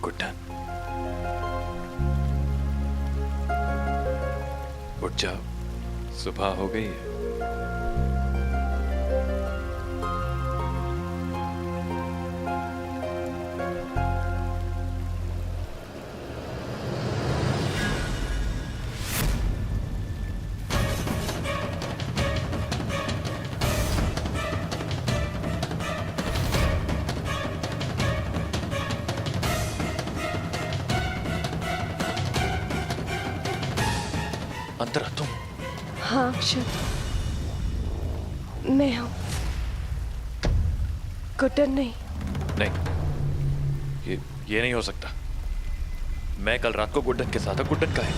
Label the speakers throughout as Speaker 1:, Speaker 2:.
Speaker 1: गुड्डन, उठ जाओ, सुबह हो गई है। अंतरा, तुम?
Speaker 2: हाँ अक्षत, मैं हूँ। गुड्डन नहीं।
Speaker 1: नहीं, ये नहीं हो सकता। मैं कल रात को गुड्डन के साथ था। गुड्डन का है।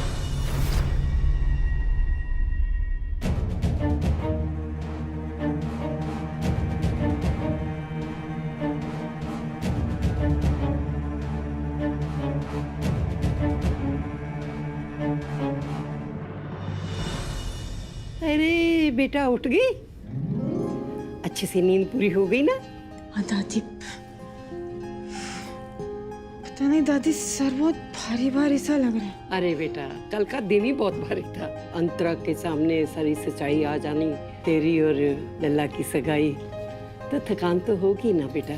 Speaker 3: अरे बेटा, उठ गई? अच्छे से नींद पूरी हो गई ना?
Speaker 4: हाँ दादी, पता नहीं दादी, सर बहुत भारी भारी सा लग रहा है।
Speaker 3: अरे बेटा, कल का दिन ही बहुत भारी था। अंतरा के सामने सारी सच्चाई आ जानी, तेरी और लल्ला की सगाई, तो थकान तो होगी ना बेटा।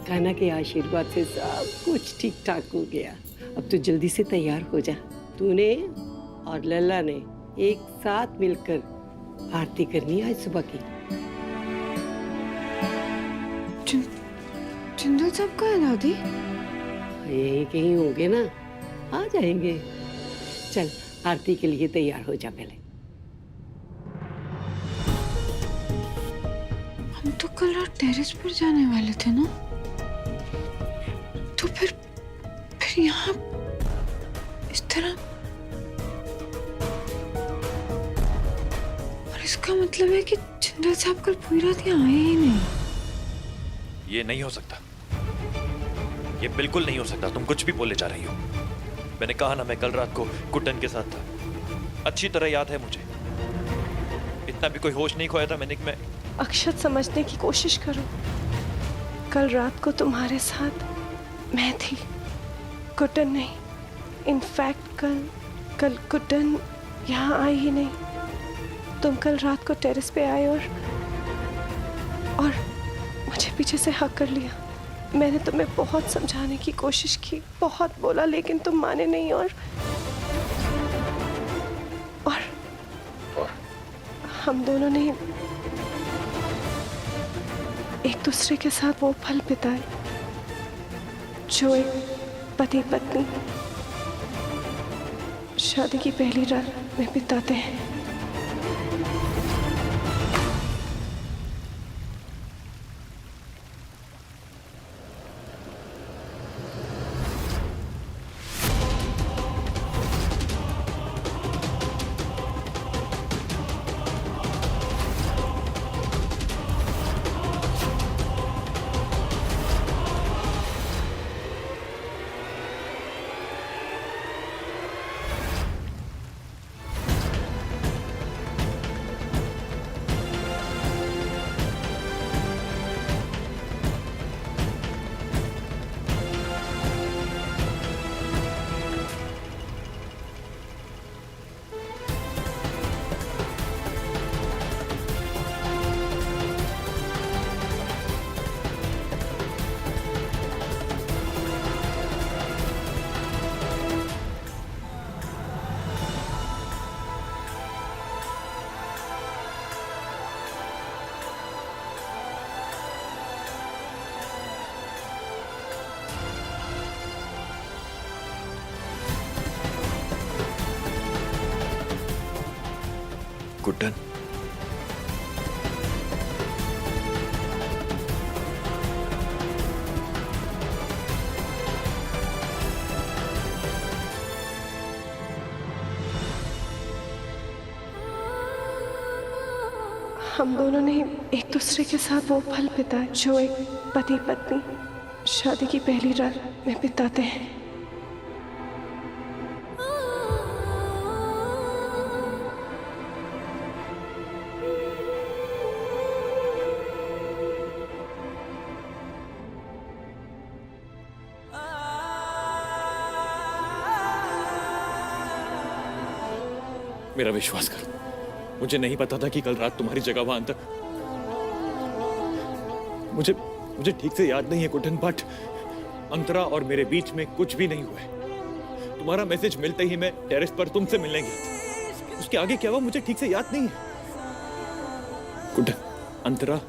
Speaker 3: कान्हा के आशीर्वाद से सब कुछ ठीक ठाक हो गया। अब तू जल्दी से तैयार हो जा। तूने और लल्ला ने एक साथ मिलकर आरती करनी है आज सुबह की।
Speaker 4: जिंदल साहब का है दादी?
Speaker 3: यही कहीं होंगे ना, आ जाएंगे। चल आरती के लिए तैयार हो जा पहले।
Speaker 4: हम तो कल रात टेरेस पर जाने वाले थे ना, तो फिर यहाँ इस तरह, और इसका मतलब है कि जिंदल साहब कल पूरी रात यहाँ आए ही नहीं।
Speaker 1: ये नहीं हो सकता, ये बिल्कुल नहीं हो सकता। तुम कुछ भी बोले जा रही हो। मैंने कहा ना, मैं कल रात को गुड्डन के साथ था। अच्छी तरह याद है मुझे। इतना भी कोई होश नहीं खोया था मैंने कि मैं...
Speaker 2: अक्षत, समझने की कोशिश करो। कल रात को तुम्हारे साथ मैं थी, गुड्डन नहीं। इनफैक्ट कल गुड्डन यहाँ आई ही नहीं। तुम कल रात को टेरेस पे आए और मुझे पीछे से हक कर लिया। मैंने तुम्हें बहुत समझाने की कोशिश की, बहुत बोला, लेकिन तुम माने नहीं। और हम दोनों ने एक दूसरे के साथ वो पल बिताए जो एक पति पत्नी शादी की पहली रात में बिताते हैं।
Speaker 1: गुड्डन,
Speaker 2: हम दोनों ने एक दूसरे के साथ वो पल बिताए जो एक पति पत्नी शादी की पहली रात में बिताते हैं।
Speaker 5: मेरा विश्वास करो, मुझे नहीं पता था कि कल रात तुम्हारी जगह वहां अंतर। मुझे ठीक से याद नहीं है कुटन, बट अंतरा और मेरे बीच में कुछ भी नहीं हुआ है। तुम्हारा मैसेज मिलते ही मैं टेरेस पर तुमसे मिलने गया था। उसके आगे क्या हुआ मुझे ठीक से याद नहीं है। कुटन, अंतरा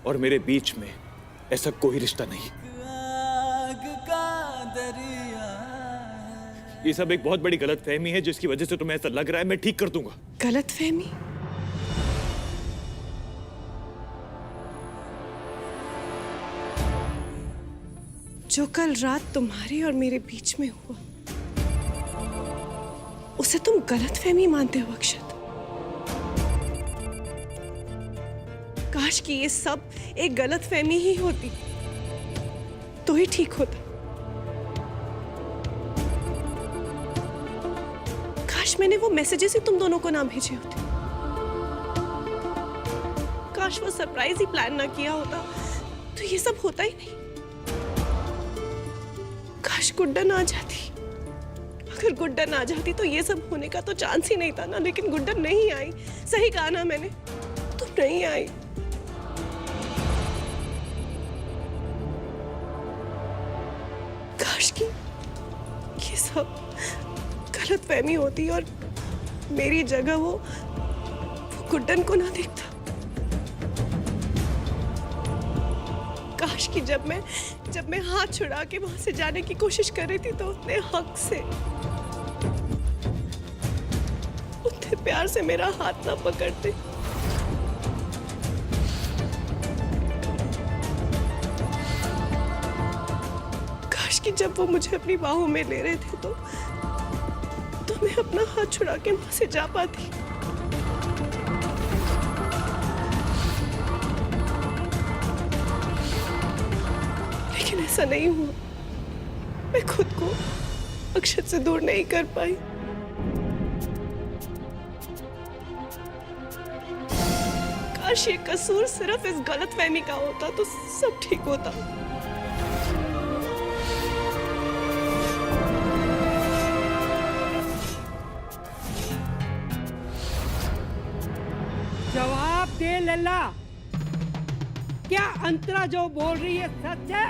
Speaker 5: और मेरे बीच में ऐसा कोई रिश्ता नहीं। ये सब एक बहुत बड़ी गलतफहमी है जिसकी वजह से तुम्हें ऐसा लग रहा है। मैं ठीक कर दूंगा।
Speaker 2: गलतफहमी? जो कल रात तुम्हारे और मेरे बीच में हुआ, उसे तुम गलतफहमी मानते हो अक्षत? काश कि ये सब एक गलतफहमी ही होती तो ही ठीक होता। काश मैंने वो मैसेजेस ही तुम दोनों को ना भेजे होते। काश वो सरप्राइज ही प्लान ना किया होता तो ये सब होता ही नहीं। काश गुड्डन आ जाती। अगर गुड्डन आ जाती तो ये सब होने का तो चांस ही नहीं था ना। लेकिन गुड्डन नहीं आई। सही कहा ना मैंने, तुम नहीं आई। काश की ये सब गलतफहमी होती और मेरी जगह वो गुड्डन को ना देखता। काश कि जब मैं हाथ छुड़ा के वहां से जाने की कोशिश कर रही थी तो उतने हक से, उतने प्यार से मेरा हाथ ना पकड़ते। काश कि जब वो मुझे अपनी बाहों में ले रहे थे तो मैं अपना हाथ छुड़ा के वहां से जा पाती। लेकिन ऐसा नहीं हुआ। मैं खुद को अक्षत से दूर नहीं कर पाई। काश ये कसूर सिर्फ इस गलतफहमी का होता तो सब ठीक होता।
Speaker 3: जवाब दे लल्ला, क्या अंतरा जो बोल रही है सच है?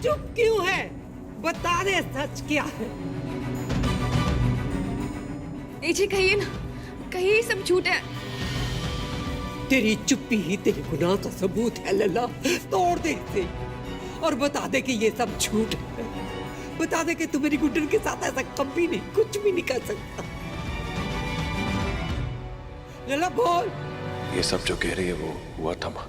Speaker 3: चुप क्यों है? बता दे सच क्या है।
Speaker 6: जी कहिए ना, कहिए सब झूठ है।
Speaker 3: तेरी चुप्पी ही तेरे गुनाह का सबूत है लल्ला। तोड़ दे इसे और बता दे कि ये सब झूठ है। बता दे कि तू मेरी गुड्डन के साथ ऐसा कभी नहीं, कुछ भी नहीं कर सकता। लल्ला बोल।
Speaker 1: ये सब जो कह रही है वो हुआ था मां।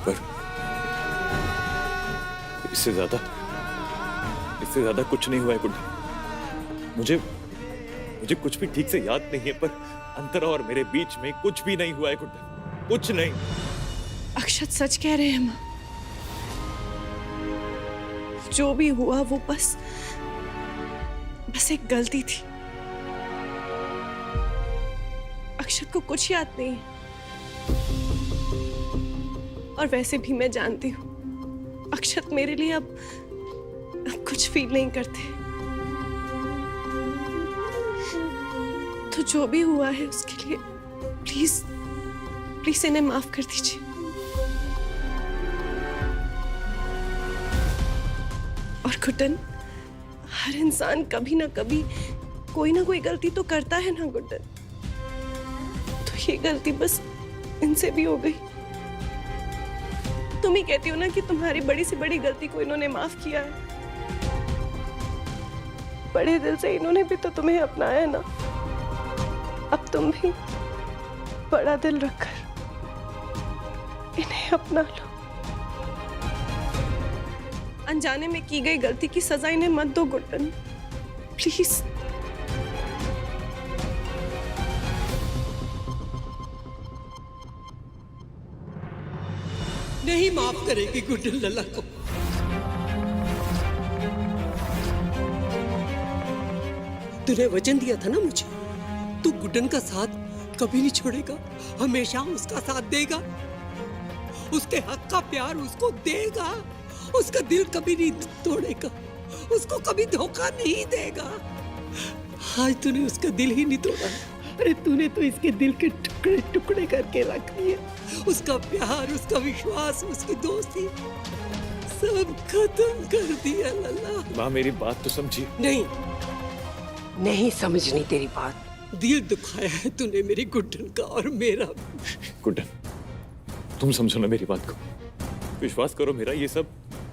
Speaker 5: पर इससे ज्यादा कुछ नहीं हुआ है गुड्डन। मुझे कुछ भी ठीक से याद नहीं है, पर अंतरा और मेरे बीच में कुछ भी नहीं हुआ है गुड्डन, कुछ नहीं।
Speaker 2: अक्षत सच कह रहे हैं मां। जो भी हुआ वो बस एक गलती थी। अक्षत को कुछ याद नहीं है। और वैसे भी मैं जानती हूं अक्षत मेरे लिए अब कुछ फील नहीं करते। तो जो भी हुआ है उसके लिए प्लीज इन्हें माफ कर दीजिए। और गुड्डन, हर इंसान कभी ना कभी कोई ना कोई गलती तो करता है ना गुड्डन। तो ये गलती बस इनसे भी हो गई। तुम ही कहती हो ना कि तुम्हारी बड़ी से बड़ी गलती को इन्होंने माफ किया है। बड़े दिल से इन्होंने भी तो तुम्हें अपनाया ना। अब तुम भी बड़ा दिल रखकर इन्हें अपना लो। अनजाने में की गई गलती की सजा इन्हें मत दो गुड्डन, प्लीज।
Speaker 3: नहीं माफ करेगी गुड्डन लल्ला को। तूने वचन दिया था ना मुझे, तू गुड्डन का साथ कभी नहीं छोड़ेगा, हमेशा उसका साथ देगा, उसके हक का प्यार उसको देगा, उसका दिल कभी नहीं तोड़ेगा, उसको कभी धोखा नहीं देगा। आज तूने उसका दिल ही नहीं तोड़ा। अरे तूने तो इसके दिल के टुकड़े टुकड़े करके रख दिए। उसका प्यार, उसका विश्वास, उसकी दोस्ती सब खत्म कर दिया लल्ला।
Speaker 5: माँ मेरी बात तो समझिए।
Speaker 3: नहीं समझनी तेरी बात। दिल दुखाया है तूने मेरी गुड्डन का और मेरा।
Speaker 5: गुड्डन, तुम समझो ना मेरी बात को, विश्वास करो मेरा, ये सब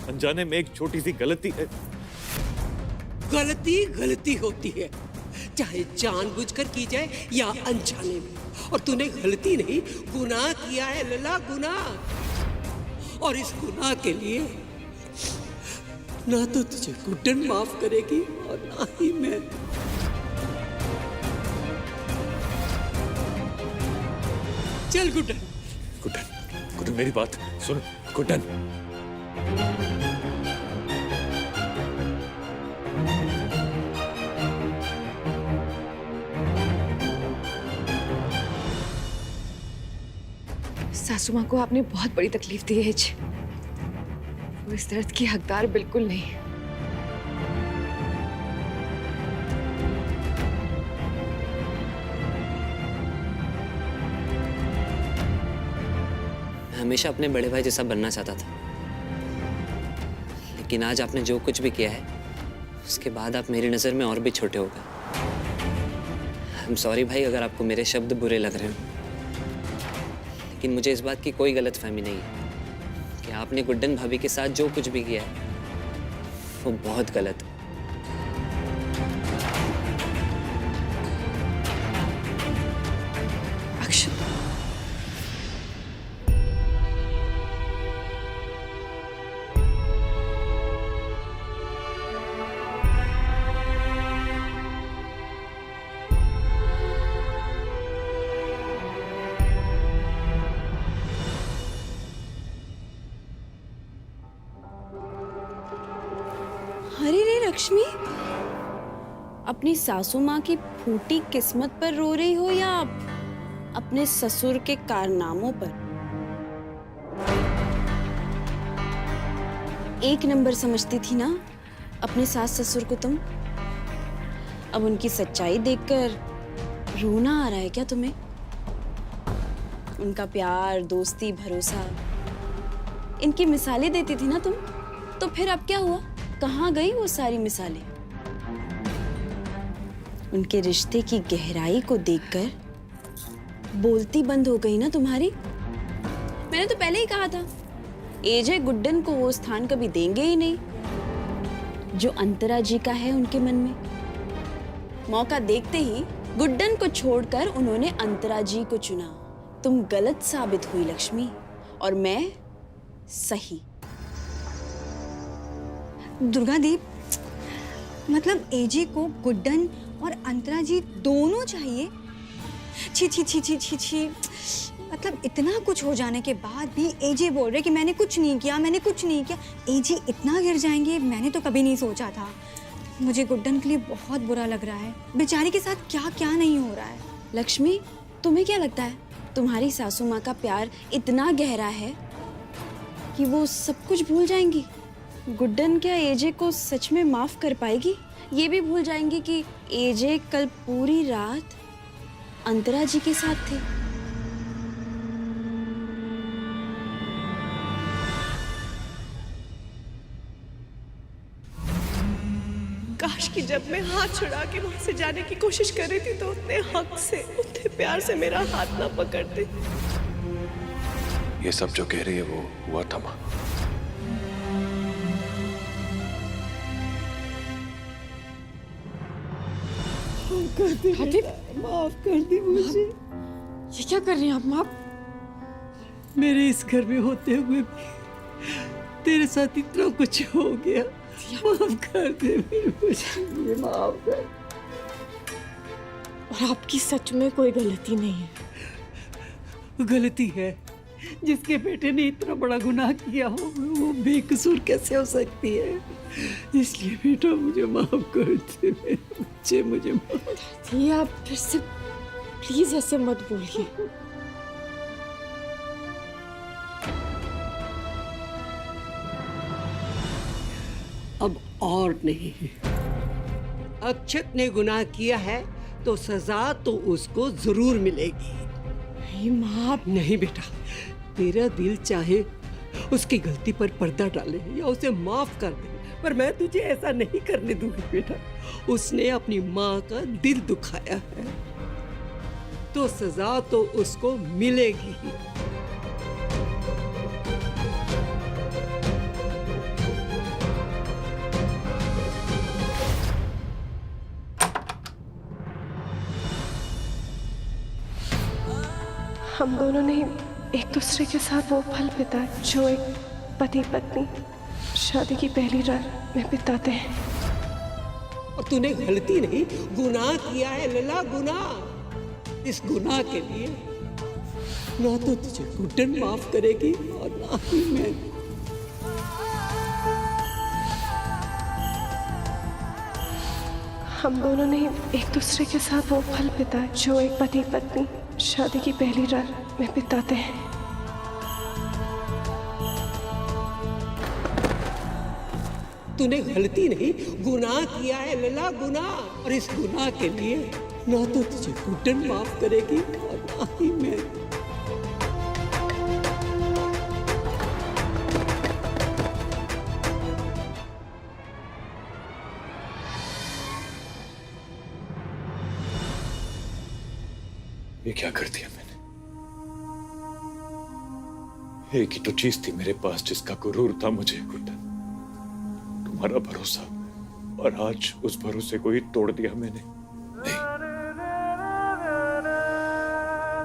Speaker 5: अनजाने में एक छोटी सी गलती है।
Speaker 3: गलती गलती होती है, चाहे जानबूझकर की जाए या अनजाने में, और तूने गलती नहीं गुनाह किया है लला, गुनाह। और इस गुनाह के लिए ना तो तुझे गुड्डन माफ करेगी और ना ही मैं। चल गुड्डन।
Speaker 5: गुड्डन, गुड्डन मेरी बात सुन, गुड्डन।
Speaker 6: सासू माँ को आपने बहुत बड़ी तकलीफ दी है जी। वो इस दर्द की हकदार बिल्कुल नहीं।
Speaker 7: मैं हमेशा अपने बड़े भाई जैसा बनना चाहता था, लेकिन आज आपने जो कुछ भी किया है उसके बाद आप मेरी नज़र में और भी छोटे हो गए। आई एम सॉरी भाई अगर आपको मेरे शब्द बुरे लग रहे हो, लेकिन मुझे इस बात की कोई गलतफहमी नहीं है कि आपने गुड्डन भाभी के साथ जो कुछ भी किया है वो बहुत गलत है।
Speaker 6: अक्षत,
Speaker 8: अरे रे लक्ष्मी, अपनी सासू माँ की फूटी किस्मत पर रो रही हो या अपने ससुर के कारनामों पर? एक नंबर समझती थी ना अपने सास ससुर को तुम, अब उनकी सच्चाई देखकर रोना आ रहा है क्या तुम्हें? उनका प्यार, दोस्ती, भरोसा, इनकी मिसालें देती थी ना तुम, तो फिर अब क्या हुआ? कहाँ गई वो सारी मिसालें? उनके रिश्ते की गहराई को देखकर बोलती बंद हो गई ना तुम्हारी? मैंने तो पहले ही कहा था एजे गुड्डन को वो स्थान कभी देंगे ही नहीं जो अंतरा जी का है उनके मन में। मौका देखते ही गुड्डन को छोड़कर उन्होंने अंतरा जी को चुना। तुम गलत साबित हुई लक्ष्मी और मैं सही।
Speaker 4: दुर्गा दी, मतलब एजे को गुड्डन और अंतरा जी दोनों चाहिए? छी छी छी छी छी छी, मतलब इतना कुछ हो जाने के बाद भी एजे बोल रहे कि मैंने कुछ नहीं किया, मैंने कुछ नहीं किया। एजे इतना गिर जाएंगे मैंने तो कभी नहीं सोचा था। मुझे गुड्डन के लिए बहुत बुरा लग रहा है, बेचारी के साथ क्या क्या नहीं हो रहा है।
Speaker 8: लक्ष्मी, तुम्हें क्या लगता है तुम्हारी सासू माँ का प्यार इतना गहरा है कि वो सब कुछ भूल जाएंगी? गुड्डन क्या एजे को सच में माफ कर पाएगी? ये भी भूल जाएंगी कि एजे कल पूरी रात अंतरा जी के साथ थे।
Speaker 2: काश कि जब मैं हाथ छुड़ा के वहां से जाने की कोशिश कर रही थी तो उतने हक से, उतने प्यार से मेरा हाथ ना पकड़ते।
Speaker 1: ये सब जो कह रही है वो हुआ था माँ।
Speaker 3: माफ कर दी मुझे।
Speaker 4: ये क्या कर रही हैं आप माँ?
Speaker 3: मेरे इस घर में होते हुए भी तेरे साथ इतना कुछ हो गया, माफ कर दे मुझे, माफ कर।
Speaker 2: और आपकी सच में कोई गलती नहीं है।
Speaker 3: गलती है, जिसके बेटे ने इतना बड़ा गुनाह किया हो वो बेकसूर कैसे हो सकती है? इसलिए बेटा मुझे माफ कर दे। मुझे माफ।
Speaker 2: ये आप फिर से प्लीज ऐसे मत बोलिए।
Speaker 3: अब और नहीं। अक्षत ने गुनाह किया है तो सजा तो उसको जरूर मिलेगी।
Speaker 2: नहीं माँ,
Speaker 3: नहीं बेटा, तेरा दिल चाहे उसकी गलती पर पर्दा डाले या उसे माफ कर दे, पर मैं तुझे ऐसा नहीं करने दूंगी बेटा। उसने अपनी माँ का दिल दुखाया है तो सजा तो उसको मिलेगी ही।
Speaker 2: हम दोनों ने एक दूसरे के साथ वो पल बिताए जो एक पति पत्नी शादी की पहली रात में बिताते हैं।
Speaker 3: और तूने गलती नहीं, गुनाह किया है लला, गुनाह। इस गुनाह के लिए ना तो तुझे गुड्डन माफ करेगी और ना ही मैं।
Speaker 2: हम दोनों ने एक दूसरे के साथ वो पल बिताए जो एक पति पत्नी शादी की पहली रात में बिताते हैं।
Speaker 3: तूने गलती नहीं, गुनाह किया है लला, गुनाह। और इस गुनाह के लिए ना तो तुझे गुड्डन माफ करेगी और ना ही मैं।
Speaker 5: ये क्या कर दिया मैंने? एक ही तो चीज थी मेरे पास जिसका गुरूर था मुझे, गुड्डन, तुम्हारा भरोसा। और आज उस भरोसे को ही तोड़ दिया मैंने।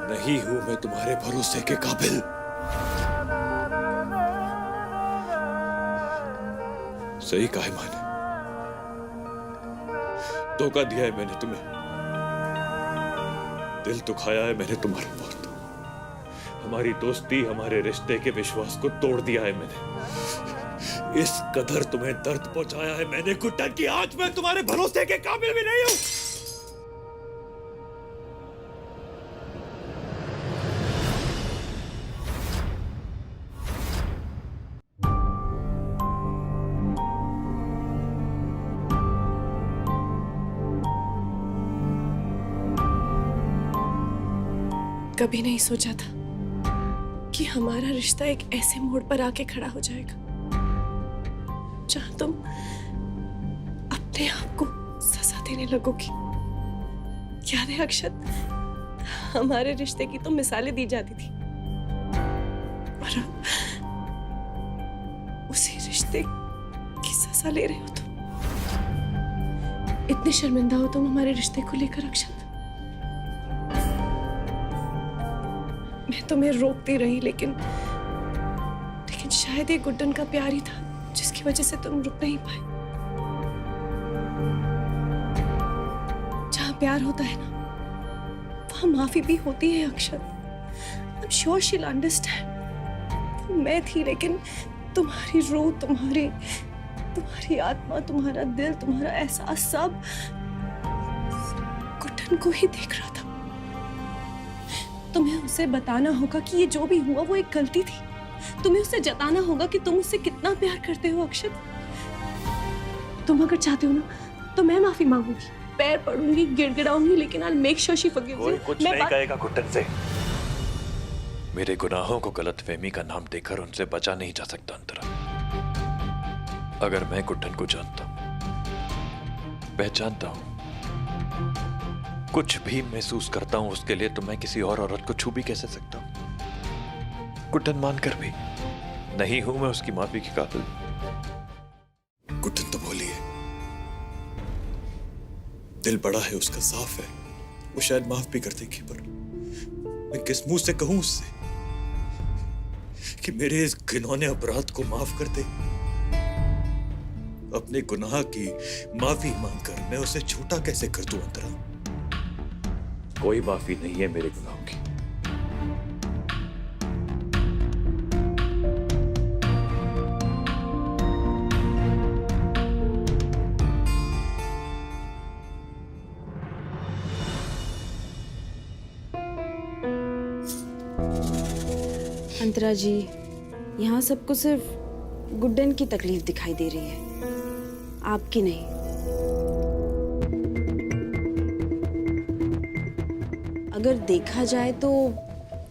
Speaker 5: नहीं हूं मैं तुम्हारे भरोसे के काबिल। सही कहा है मां ने, धोखा दिया है मैंने तुम्हें, दिल दुखाया है मैंने तुम्हारे बहुत। हमारी दोस्ती, हमारे रिश्ते के विश्वास को तोड़ दिया है मैंने। इस कदर तुम्हें दर्द पहुंचाया है मैंने गुड्डन कि आज मैं तुम्हारे भरोसे के काबिल भी नहीं हूं।
Speaker 2: कभी नहीं सोचा था कि हमारा रिश्ता एक ऐसे मोड़ पर आके खड़ा हो जाएगा जहां तुम अपने आप को सजा देने लगोगी। याद है अक्षत, हमारे रिश्ते की तो मिसालें दी जाती थी और अब उसी रिश्ते की सजा ले रहे हो तुम। इतने शर्मिंदा हो तुम हमारे रिश्ते को लेकर अक्षत। मैं तुम्हें रोकती रही लेकिन शायद ये गुड्डन का प्यार ही था जिसकी वजह से तुम रुक नहीं पाए। जहां प्यार होता है ना वहां माफी भी होती है अक्षत। I'm sure she'll understand। वो मैं थी लेकिन तुम्हारी रूह, तुम्हारी आत्मा, तुम्हारा दिल, तुम्हारा एहसास सब गुड्डन को ही देख रहा था। तुम्हें उसे बताना होगा कि ये जो भी हुआ वो एक गलती थी। तुम्हें उसे जताना होगा कि तुम उससे कितना प्यार करते हो अक्षत। तुम अगर चाहते हो ना तो मैं माफी मांगूंगी, पैर पड़ूंगी, गिड़गिड़ाऊंगी, लेकिन I'll make sure she forgives you।
Speaker 1: कोई कुछ नहीं कहेगा गुड्डन से। मेरे गुनाहों को गलतफहमी का नाम देकर उनसे बचा नहीं जा सकता अंतरा। अगर मैं गुड्डन को जानता हूं, पहचानता हूं, कुछ भी महसूस करता हूं उसके लिए, तो मैं किसी और औरत को छू भी कैसे सकता हूं? गुड्डन मानकर भी नहीं हूं मैं उसकी माफी के काबिल।
Speaker 5: गुड्डन तो बोली है, दिल बड़ा है उसका, साफ है, वो शायद माफ भी कर देगी, पर मैं किस मुंह से कहूं उससे कि मेरे इस घिनौने अपराध को माफ कर दे। अपने गुनाह की माफी मांगकर मैं उसे छोटा कैसे कर दूं अंतरा? कोई माफी नहीं है मेरे गुनाहों की।
Speaker 8: अंतरा जी, यहाँ सबको सिर्फ गुड्डन की तकलीफ दिखाई दे रही है, आपकी नहीं। अगर देखा जाए तो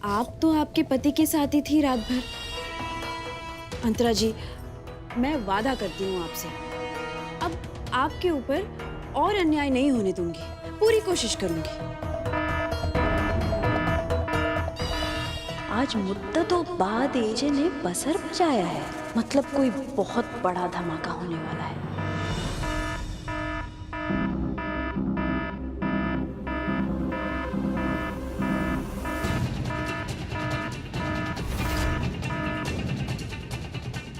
Speaker 8: आप तो आपके पति के साथ ही थी रात भर। अंतरा जी, मैं वादा करती हूँ आपसे, अब आपके ऊपर और अन्याय नहीं होने दूंगी, पूरी कोशिश करूंगी। आज मुद्दतों बाद एजे ने बसर बजाया है, मतलब कोई बहुत बड़ा धमाका होने वाला है।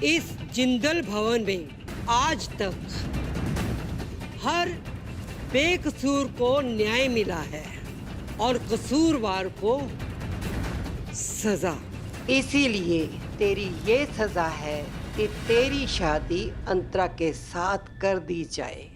Speaker 3: इस जिंदल भवन में आज तक हर बेकसूर को न्याय मिला है और कसूरवार को सजा।
Speaker 9: इसीलिए तेरी ये सजा है कि तेरी शादी अंतरा के साथ कर दी जाए।